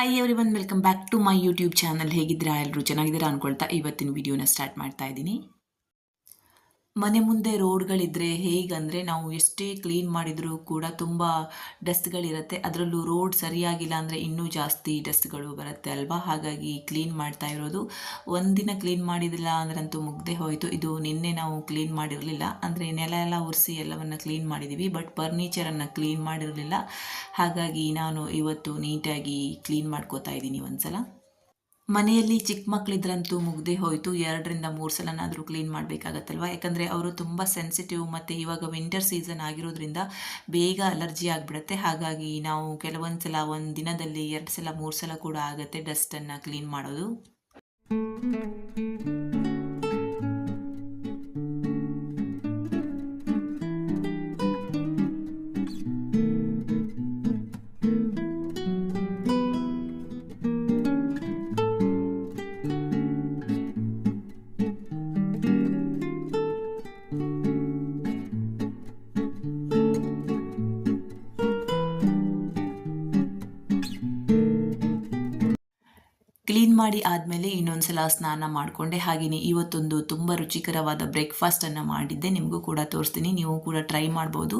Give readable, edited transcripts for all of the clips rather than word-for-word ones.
Hi everyone, welcome back to my YouTube channel. ಹೇಗಿದ್ದೀರಾ? ಎಲ್ಲರೂ ಚೆನ್ನಾಗಿದ್ದೀರಾ ಅನ್ಕೊಳ್ತಾ ಇವತ್ತಿನ ವಿಡಿಯೋನ ಸ್ಟಾರ್ಟ್ ಮಾಡ್ತಾ ಇದ್ದೀನಿ. ಮನೆ ಮುಂದೆ ರೋಡ್ಗಳಿದ್ರೆ ಹೇಗಂದರೆ ನಾವು ಎಷ್ಟೇ ಕ್ಲೀನ್ ಮಾಡಿದರೂ ಕೂಡ ತುಂಬ ಡಸ್ಟ್ಗಳಿರುತ್ತೆ. ಅದರಲ್ಲೂ ರೋಡ್ ಸರಿಯಾಗಿಲ್ಲ ಅಂದರೆ ಇನ್ನೂ ಜಾಸ್ತಿ ಡಸ್ಟ್ಗಳು ಬರುತ್ತೆ ಅಲ್ವಾ? ಹಾಗಾಗಿ ಕ್ಲೀನ್ ಮಾಡ್ತಾ ಇರೋದು. ಒಂದಿನ ಕ್ಲೀನ್ ಮಾಡಿದಿಲ್ಲ ಅಂದ್ರಂತೂ ಮುಗ್ದೇ ಹೋಯಿತು. ಇದು ನಿನ್ನೆ ನಾವು ಕ್ಲೀನ್ ಮಾಡಿರಲಿಲ್ಲ, ಅಂದರೆ ನೆಲ ಎಲ್ಲ ಒರೆಸಿ ಎಲ್ಲವನ್ನು ಕ್ಲೀನ್ ಮಾಡಿದ್ದೀವಿ, ಬಟ್ ಫರ್ನಿಚರನ್ನು ಕ್ಲೀನ್ ಮಾಡಿರಲಿಲ್ಲ. ಹಾಗಾಗಿ ನಾನು ಇವತ್ತು ನೀಟಾಗಿ ಕ್ಲೀನ್ ಮಾಡ್ಕೋತಾ ಇದ್ದೀನಿ ಒಂದ್ಸಲ. ಮನೆಯಲ್ಲಿ ಚಿಕ್ಕ ಮಕ್ಕಳಿದ್ರಂತೂ ಮುಗ್ದೇ ಹೋಯಿತು. 2-3 ಸಲನಾದರೂ ಕ್ಲೀನ್ ಮಾಡಬೇಕಾಗತ್ತಲ್ವ, ಯಾಕಂದರೆ ಅವರು ತುಂಬ ಸೆನ್ಸಿಟಿವ್, ಮತ್ತು ಇವಾಗ ವಿಂಟರ್ ಸೀಸನ್ ಆಗಿರೋದ್ರಿಂದ ಬೇಗ ಅಲರ್ಜಿ ಆಗಿಬಿಡುತ್ತೆ. ಹಾಗಾಗಿ ನಾವು ಕೆಲವೊಂದು ಸಲ ಒಂದು ದಿನದಲ್ಲಿ 2 ಸಲ 3 ಸಲ ಕೂಡ ಆಗುತ್ತೆ ಡಸ್ಟನ್ನು ಕ್ಲೀನ್ ಮಾಡೋದು. ಕ್ಲೀನ್ ಮಾಡಿ ಆದಮೇಲೆ ಇನ್ನೊಂದು ಸಲ ಸ್ನಾನ ಮಾಡಿಕೊಂಡೆ. ಹಾಗೆಯೇ ಇವತ್ತೊಂದು ತುಂಬ ರುಚಿಕರವಾದ ಬ್ರೇಕ್ಫಾಸ್ಟನ್ನು ಮಾಡಿದ್ದೆ, ನಿಮಗೂ ಕೂಡ ತೋರಿಸ್ತೀನಿ, ನೀವು ಕೂಡ ಟ್ರೈ ಮಾಡ್ಬೋದು.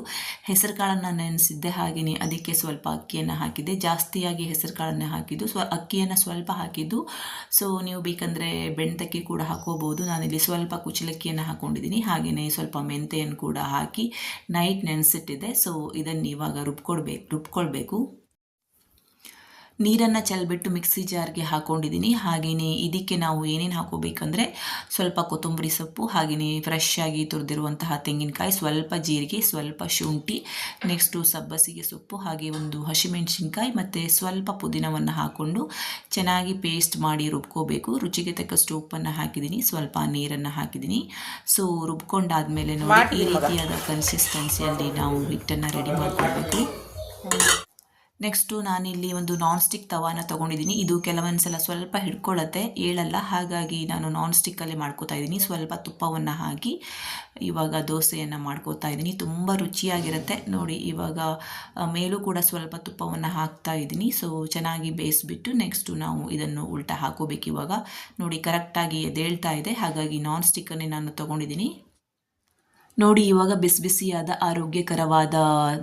ಹೆಸರು ಕಾಳನ್ನು ನೆನೆಸಿದ್ದೆ, ಹಾಗೆಯೇ ಅದಕ್ಕೆ ಸ್ವಲ್ಪ ಅಕ್ಕಿಯನ್ನು ಹಾಕಿದ್ದೆ. ಜಾಸ್ತಿಯಾಗಿ ಹೆಸರು ಕಾಳನ್ನೇ ಹಾಕಿದ್ದು, ಅಕ್ಕಿಯನ್ನು ಸ್ವಲ್ಪ ಹಾಕಿದ್ದು. ಸೊ ನೀವು ಬೇಕಂದರೆ ಬೆಣ್ತಕ್ಕಿ ಕೂಡ ಹಾಕೋಬೋದು. ನಾನಿಲ್ಲಿ ಸ್ವಲ್ಪ ಕುಚ್ಚಲಕ್ಕಿಯನ್ನು ಹಾಕ್ಕೊಂಡಿದ್ದೀನಿ, ಹಾಗೆಯೇ ಸ್ವಲ್ಪ ಮೆಂತೆಯನ್ನು ಕೂಡ ಹಾಕಿ ನೈಟ್ ನೆನೆಸಿಟ್ಟಿದ್ದೆ. ಸೊ ಇದನ್ನು ಇವಾಗ ರುಬ್ಕೊಳ್ಬೇಕು. ನೀರನ್ನು ಚೆಲ್ಬಿಟ್ಟು ಮಿಕ್ಸಿ ಜಾರ್ಗೆ ಹಾಕ್ಕೊಂಡಿದ್ದೀನಿ. ಹಾಗೆಯೇ ಇದಕ್ಕೆ ನಾವು ಏನೇನು ಹಾಕೋಬೇಕಂದ್ರೆ ಸ್ವಲ್ಪ ಕೊತ್ತಂಬರಿ ಸೊಪ್ಪು, ಹಾಗೆಯೇ ಫ್ರೆಶ್ ಆಗಿ ತುರಿದಿರುವಂತಹ ತೆಂಗಿನಕಾಯಿ, ಸ್ವಲ್ಪ ಜೀರಿಗೆ, ಸ್ವಲ್ಪ ಶುಂಠಿ, ನೆಕ್ಸ್ಟು ಸಬ್ಬಸಿಗೆ ಸೊಪ್ಪು, ಹಾಗೆ ಒಂದು ಹಸಿಮೆಣಸಿನ್ಕಾಯಿ ಮತ್ತು ಸ್ವಲ್ಪ ಪುದೀನವನ್ನು ಹಾಕ್ಕೊಂಡು ಚೆನ್ನಾಗಿ ಪೇಸ್ಟ್ ಮಾಡಿ ರುಬ್ಕೋಬೇಕು. ರುಚಿಗೆ ತಕ್ಕಷ್ಟು ಉಪ್ಪನ್ನು ಹಾಕಿದ್ದೀನಿ, ಸ್ವಲ್ಪ ನೀರನ್ನು ಹಾಕಿದ್ದೀನಿ. ಸೊ ರುಬ್ಕೊಂಡಾದ್ಮೇಲೆ ನೋಡಿ ಈ ರೀತಿಯಾದ ಕನ್ಸಿಸ್ಟೆನ್ಸಿಯಲ್ಲಿ ನಾವು ಹಿಟ್ಟನ್ನು ರೆಡಿ ಮಾಡ್ಕೊಳ್ಬೇಕು. ನೆಕ್ಸ್ಟು ನಾನಿಲ್ಲಿ ಒಂದು ನಾನ್ ಸ್ಟಿಕ್ ತವಾನ ತೊಗೊಂಡಿದ್ದೀನಿ. ಇದು ಕೆಲವೊಂದು ಸಲ ಸ್ವಲ್ಪ ಹಿಡ್ಕೊಳ್ಳುತ್ತೆ, ಏಳಲ್ಲ. ಹಾಗಾಗಿ ನಾನು ನಾನ್ ಸ್ಟಿಕ್ಕಲ್ಲೇ ಮಾಡ್ಕೋತಾ ಇದ್ದೀನಿ. ಸ್ವಲ್ಪ ತುಪ್ಪವನ್ನು ಹಾಕಿ ಇವಾಗ ದೋಸೆಯನ್ನು ಮಾಡ್ಕೋತಾ ಇದ್ದೀನಿ. ತುಂಬ ರುಚಿಯಾಗಿರುತ್ತೆ ನೋಡಿ. ಇವಾಗ ಮೇಲೂ ಕೂಡ ಸ್ವಲ್ಪ ತುಪ್ಪವನ್ನು ಹಾಕ್ತಾ ಇದ್ದೀನಿ. ಸೊ ಚೆನ್ನಾಗಿ ಬೇಯಿಸ್ಬಿಟ್ಟು ನೆಕ್ಸ್ಟು ನಾವು ಇದನ್ನು ಉಲ್ಟಾ ಹಾಕೋಬೇಕು. ಇವಾಗ ನೋಡಿ ಕರೆಕ್ಟಾಗಿ ಎದ್ದೇಳ್ತಾ ಇದೆ, ಹಾಗಾಗಿ ನಾನ್ ಸ್ಟಿಕ್ಕನ್ನೇ ನಾನು ತೊಗೊಂಡಿದ್ದೀನಿ. ನೋಡಿ ಇವಾಗ ಬಿಸಿ ಬಿಸಿಯಾದ ಆರೋಗ್ಯಕರವಾದ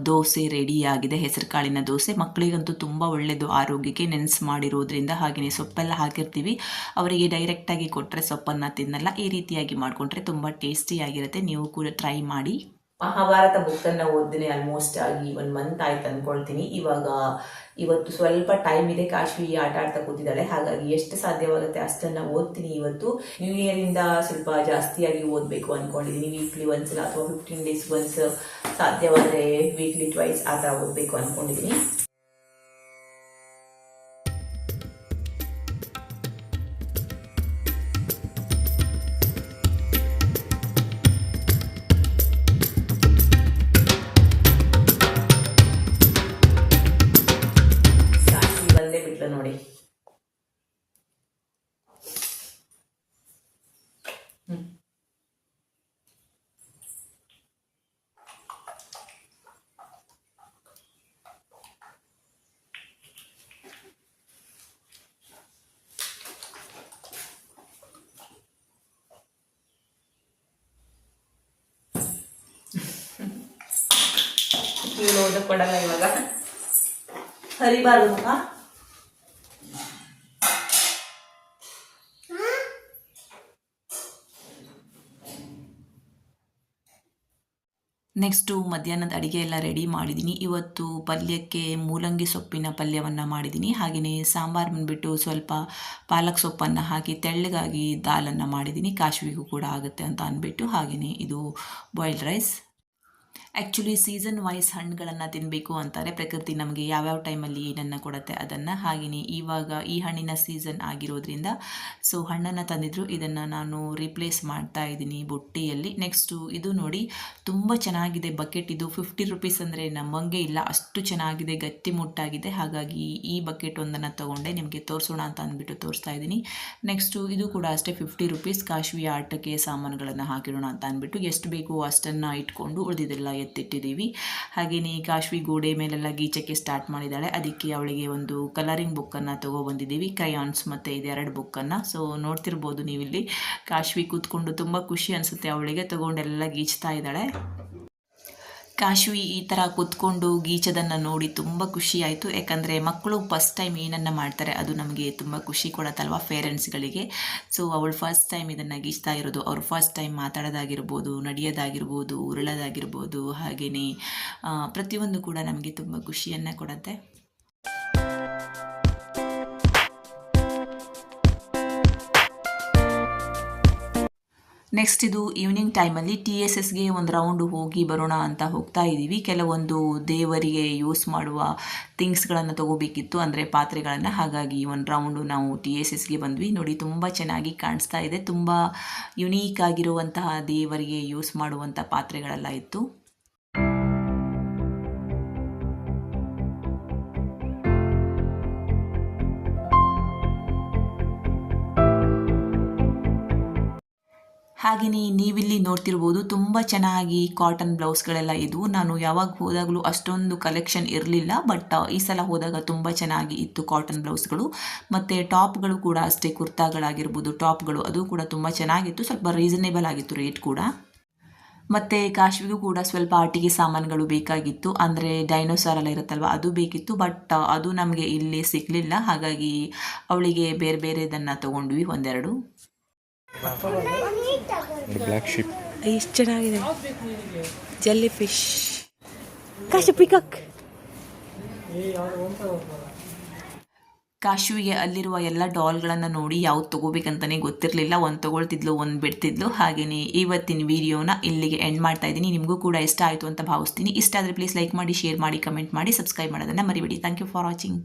ದೋಸೆ ರೆಡಿಯಾಗಿದೆ, ಹೆಸರು ಕಾಳಿನ ದೋಸೆ. ಮಕ್ಕಳಿಗಂತೂ ತುಂಬ ಒಳ್ಳೆಯದು ಆರೋಗ್ಯಕ್ಕೆ, ನೆನೆಸಿ ಮಾಡಿರೋದ್ರಿಂದ. ಹಾಗೆಯೇ ಸೊಪ್ಪೆಲ್ಲ ಹಾಕಿರ್ತೀವಿ, ಅವರಿಗೆ ಡೈರೆಕ್ಟಾಗಿ ಕೊಟ್ಟರೆ ಸೊಪ್ಪನ್ನು ತಿನ್ನಲ್ಲ. ಈ ರೀತಿಯಾಗಿ ಮಾಡಿಕೊಂಡ್ರೆ ತುಂಬ ಟೇಸ್ಟಿಯಾಗಿರುತ್ತೆ. ನೀವು ಕೂಡ ಟ್ರೈ ಮಾಡಿ. ಮಹಾಭಾರತ ಬುಕ್ಕನ್ನು ಓದಿನಿ ಆಲ್ಮೋಸ್ಟ್ ಆಗಿ 1 ಮಂತ್ ಆಯ್ತು ಅಂದ್ಕೊಳ್ತೀನಿ. ಇವತ್ತು ಸ್ವಲ್ಪ ಟೈಮ್ ಇದೆ. ಕಾಶ್ವಿ ಆಟ ಆಡ್ತಾ ಕೂತಿದ್ದಾಳೆ, ಹಾಗಾಗಿ ಎಷ್ಟು ಸಾಧ್ಯವಾಗುತ್ತೆ ಅಷ್ಟನ್ನು ಓದ್ತೀನಿ. ಇವತ್ತು ನ್ಯೂ ಇಯರಿಂದ ಸ್ವಲ್ಪ ಜಾಸ್ತಿಯಾಗಿ ಓದಬೇಕು ಅಂದ್ಕೊಂಡಿದ್ದೀನಿ. ವೀಕ್ಲಿ ಒಂದ್ಸಲ ಅಥವಾ 15 ಡೇಸ್ ಒನ್ಸ್, ಸಾಧ್ಯವಾದರೆ ವೀಕ್ಲಿ ಟ್ವೈಸ್ ಆ ಥರ ಓದಬೇಕು ಅಂದ್ಕೊಂಡಿದ್ದೀನಿ. ನೋಡಿ ಓದ ಕೊಡಲ್ಲ, ಇವಾಗ ಹರಿಬಾರ್ದು ಮುಖ. ನೆಕ್ಸ್ಟು ಮಧ್ಯಾಹ್ನದ ಅಡುಗೆ ಎಲ್ಲ ರೆಡಿ ಮಾಡಿದ್ದೀನಿ. ಇವತ್ತು ಪಲ್ಯಕ್ಕೆ ಮೂಲಂಗಿ ಸೊಪ್ಪಿನ ಪಲ್ಯವನ್ನು ಮಾಡಿದ್ದೀನಿ. ಹಾಗೆಯೇ ಸಾಂಬಾರು ಬಂದುಬಿಟ್ಟು ಸ್ವಲ್ಪ ಪಾಲಕ್ ಸೊಪ್ಪನ್ನು ಹಾಕಿ ತೆಳ್ಳಗಾಗಿ ದಾಲನ್ನು ಮಾಡಿದ್ದೀನಿ. ಕಾಶ್ವಿಗೂ ಕೂಡ ಆಗುತ್ತೆ ಅಂತ ಅಂದ್ಬಿಟ್ಟು. ಹಾಗೆಯೇ ಇದು boiled rice. Actually season wise ಹಣ್ಣುಗಳನ್ನು ತಿನ್ನಬೇಕು ಅಂತಾರೆ. ಪ್ರಕೃತಿ ನಮಗೆ ಯಾವ್ಯಾವ ಟೈಮಲ್ಲಿ ಏನನ್ನು ಕೊಡುತ್ತೆ ಅದನ್ನು. ಹಾಗೆಯೇ ಇವಾಗ ಈ ಹಣ್ಣಿನ ಸೀಸನ್ ಆಗಿರೋದ್ರಿಂದ ಸೊ ಹಣ್ಣನ್ನು ತಂದಿದ್ರು, ಇದನ್ನು ನಾನು ರೀಪ್ಲೇಸ್ ಮಾಡ್ತಾ ಇದ್ದೀನಿ ಬುಟ್ಟಿಯಲ್ಲಿ. ನೆಕ್ಸ್ಟು ಇದು ನೋಡಿ ತುಂಬ ಚೆನ್ನಾಗಿದೆ ಬಕೆಟ್. ಇದು 50 ರುಪೀಸ್ ಅಂದರೆ ನಮ್ಮಂಗೆ ಇಲ್ಲ, ಅಷ್ಟು ಚೆನ್ನಾಗಿದೆ, ಗಟ್ಟಿ ಮುಟ್ಟಾಗಿದೆ. ಹಾಗಾಗಿ ಈ ಬಕೆಟ್ ಒಂದನ್ನು ತೊಗೊಂಡೆ, ನಿಮಗೆ ತೋರಿಸೋಣ ಅಂತ ಅಂದ್ಬಿಟ್ಟು ತೋರಿಸ್ತಾ ಇದ್ದೀನಿ. ನೆಕ್ಸ್ಟು ಇದು ಕೂಡ ಅಷ್ಟೇ 50 ರುಪೀಸ್. ಕಾಶ್ವಿ ಆಟಕ್ಕೆ ಸಾಮಾನುಗಳನ್ನು ಹಾಕಿಡೋಣ ಅಂತ ಅಂದ್ಬಿಟ್ಟು ಎಷ್ಟು ಬೇಕು ಅಷ್ಟನ್ನು ಇಟ್ಕೊಂಡು ಉಳಿದಿದ್ದೆಲ್ಲ ಎತ್ತಿಟ್ಟಿದ್ದೀವಿ. ಹಾಗೆಯೇ ಕಾಶ್ವಿ ಗೋಡೆ ಮೇಲೆಲ್ಲ ಗೀಚಕ್ಕೆ ಸ್ಟಾರ್ಟ್ ಮಾಡಿದ್ದಾಳೆ. ಅದಕ್ಕೆ ಅವಳಿಗೆ ಒಂದು ಕಲರಿಂಗ್ ಬುಕ್ಕನ್ನು ತೊಗೊಬಂದಿದ್ದೀವಿ, ಕ್ರಯಾನ್ಸ್ ಮತ್ತು ಇದೆರಡು ಬುಕ್ಕನ್ನು. ಸೊ ನೋಡ್ತಿರ್ಬೋದು ನೀವಿಲ್ಲಿ ಕಾಶ್ವಿ ಕೂತ್ಕೊಂಡು ತುಂಬ ಖುಷಿ ಅನಿಸುತ್ತೆ ಅವಳಿಗೆ, ತೊಗೊಂಡೆಲ್ಲ ಗೀಚ್ತಾ ಇದ್ದಾಳೆ. ಕಾಶ್ವಿ ಈ ಥರ ಕೂತ್ಕೊಂಡು ಗೀಚೋದನ್ನು ನೋಡಿ ತುಂಬ ಖುಷಿ ಆಯಿತು. ಯಾಕಂದರೆ ಮಕ್ಕಳು ಫಸ್ಟ್ ಟೈಮ್ ಏನನ್ನು ಮಾಡ್ತಾರೆ ಅದು ನಮಗೆ ತುಂಬ ಖುಷಿ ಕೊಡುತ್ತಲ್ವ ಪೇರೆಂಟ್ಸ್ಗಳಿಗೆ. ಸೊ ಅವಳು ಫಸ್ಟ್ ಟೈಮ್ ಇದನ್ನು ಗೀಚ್ತಾ ಇರೋದು, ಅವ್ರು ಫಸ್ಟ್ ಟೈಮ್ ಮಾತಾಡೋದಾಗಿರ್ಬೋದು, ನಡೆಯೋದಾಗಿರ್ಬೋದು, ಉರುಳೋದಾಗಿರ್ಬೋದು, ಹಾಗೆಯೇ ಪ್ರತಿಯೊಂದು ಕೂಡ ನಮಗೆ ತುಂಬ ಖುಷಿಯನ್ನು ಕೊಡುತ್ತೆ. ನೆಕ್ಸ್ಟ್ ಇದು ಈವ್ನಿಂಗ್ ಟೈಮಲ್ಲಿ TSSಗೆ ಒಂದು ರೌಂಡು ಹೋಗಿ ಬರೋಣ ಅಂತ ಹೋಗ್ತಾ ಇದ್ದೀವಿ. ಕೆಲವೊಂದು ದೇವರಿಗೆ ಯೂಸ್ ಮಾಡುವ ಥಿಂಗ್ಸ್ಗಳನ್ನು ತೊಗೋಬೇಕಿತ್ತು, ಅಂದರೆ ಪಾತ್ರೆಗಳನ್ನು. ಹಾಗಾಗಿ ಒಂದು ರೌಂಡು ನಾವು TSSಗೆ ಬಂದ್ವಿ. ನೋಡಿ ತುಂಬ ಚೆನ್ನಾಗಿ ಕಾಣಿಸ್ತಾ ಇದೆ, ತುಂಬ ಯುನೀಕ್ ಆಗಿರುವಂತಹ ದೇವರಿಗೆ ಯೂಸ್ ಮಾಡುವಂಥ ಪಾತ್ರೆಗಳೆಲ್ಲ ಇತ್ತು. ಹಾಗೆಯೇ ನೀವಿಲ್ಲಿ ನೋಡ್ತಿರ್ಬೋದು ತುಂಬ ಚೆನ್ನಾಗಿ ಕಾಟನ್ ಬ್ಲೌಸ್ಗಳೆಲ್ಲ ಇದ್ವು. ನಾನು ಯಾವಾಗ ಹೋದಾಗಲೂ ಅಷ್ಟೊಂದು ಕಲೆಕ್ಷನ್ ಇರಲಿಲ್ಲ, ಬಟ್ ಈ ಸಲ ಹೋದಾಗ ತುಂಬ ಚೆನ್ನಾಗಿ ಇತ್ತು ಕಾಟನ್ ಬ್ಲೌಸ್ಗಳು. ಮತ್ತು ಟಾಪ್ಗಳು ಕೂಡ ಅಷ್ಟೇ, ಕುರ್ತಾಗಳಾಗಿರ್ಬೋದು, ಟಾಪ್ಗಳು ಅದು ಕೂಡ ತುಂಬ ಚೆನ್ನಾಗಿತ್ತು. ಸ್ವಲ್ಪ ರೀಸನೇಬಲ್ ಆಗಿತ್ತು ರೇಟ್ ಕೂಡ. ಮತ್ತು ಕಾಶ್ವಿಗೂ ಕೂಡ ಸ್ವಲ್ಪ ಆಟಿಕೆ ಸಾಮಾನುಗಳು ಬೇಕಾಗಿತ್ತು, ಅಂದರೆ ಡೈನೋಸಾರ್ ಎಲ್ಲ ಇರುತ್ತಲ್ವ ಅದು ಬೇಕಿತ್ತು. ಬಟ್ ಅದು ನಮಗೆ ಇಲ್ಲಿ ಸಿಗಲಿಲ್ಲ, ಹಾಗಾಗಿ ಅವಳಿಗೆ ಬೇರೆ ಬೇರೆದನ್ನು ತೊಗೊಂಡ್ವಿ ಒಂದೆರಡು. ಬ್ಲ್ಯಾಕ್ ಶಿಪ್ ಎಷ್ಟು ಚೆನ್ನಾಗಿದೆ, ಜೆಲ್ಲಿ ಫಿಶ್, ಕಾಶಿ ಪಿಕಾಕ್. ಕಾಶುವಿಗೆ ಅಲ್ಲಿರುವ ಎಲ್ಲ ಡಾಲ್ಗಳನ್ನು ನೋಡಿ ಯಾವ್ದು ತೊಗೋಬೇಕಂತಲೇ ಗೊತ್ತಿರಲಿಲ್ಲ. ಒಂದು ತೊಗೊಳ್ತಿದ್ಲು, ಒಂದು ಬಿಡ್ತಿದ್ಲು. ಹಾಗೆಯೇ ಇವತ್ತಿನ ವಿಡಿಯೋನ ಇಲ್ಲಿಗೆ ಎಂಡ್ ಮಾಡ್ತಾ ಇದ್ದೀನಿ. ನಿಮಗೂ ಕೂಡ ಇಷ್ಟ ಆಯಿತು ಅಂತ ಭಾವಿಸ್ತೀನಿ. ಇಷ್ಟ ಆದರೆ ಪ್ಲೀಸ್ ಲೈಕ್ ಮಾಡಿ, ಶೇರ್ ಮಾಡಿ, ಕಮೆಂಟ್ ಮಾಡಿ, ಸಬ್ಸ್ಕ್ರೈಬ್ ಮಾಡೋದನ್ನು ಮರಿಬೇಡಿ. Thank you for watching.